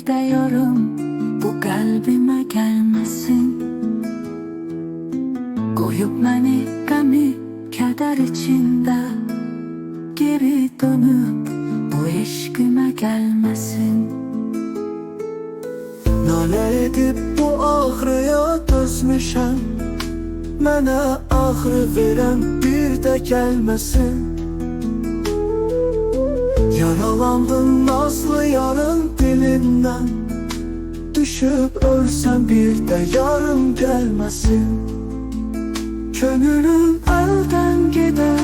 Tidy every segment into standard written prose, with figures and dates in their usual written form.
bir de yarım bu kalbime gelmesin. Koyup beni gami keder içinde, geri dönüp bu eşkime gelmesin. Nale edip bu ağrıya dözmüşəm, mənə ağrı verən bir de gelmesin. Yaralandım nazlı yarın dilinden, düşüp ölsem bir de yarım gelmesin. Könülüm elden gider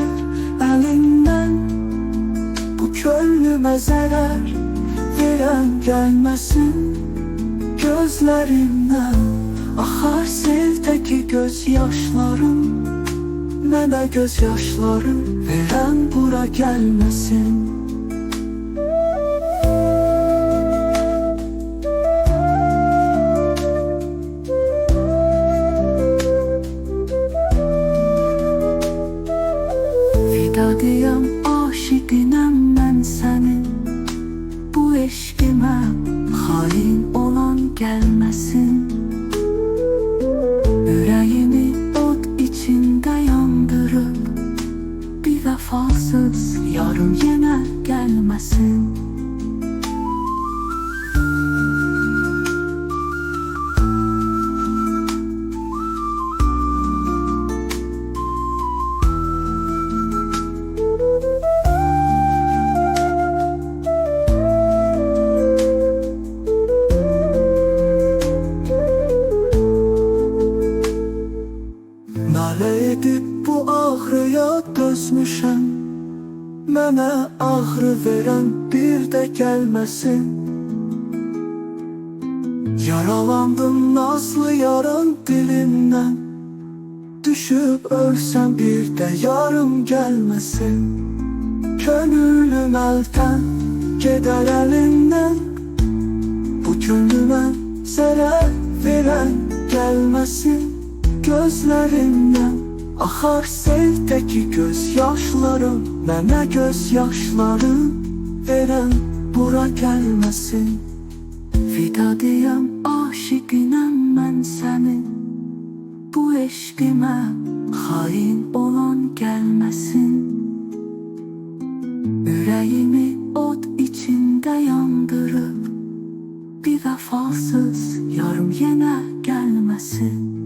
elinden, bu könlüme zarar veren gelmesin. Gözlerimden akar seldeki gözyaşlarım, mənə gözyaşları veren bura gelmesin. Fidadiyəm, aşiqinəm mən sənin, bu eşkimə hain olan gelmesin. Yüreğimi od içinde yandırıp bir vefasız yarım yine gelmesin. Nale edip bu ağrıya dözmüşəm, mənə ağrı veren bir de gelmesin. Yaralandım nazlı yarın dilinden, düşüp ölsem bir de yarım gelmesin. Könlüm elden gider elinden, bu könlüme zarar veren gelmesin. Gözlerimden akar seldeki gözyaşlarım, mənə gözyaşları veren bura gelmesin. Fidadiyəm, aşiqinəm mən sənin, bu eşkimə hain olan gelmesin. Yüreğimi od içinde yandırıp bir vefasız yarım yine gelmesin.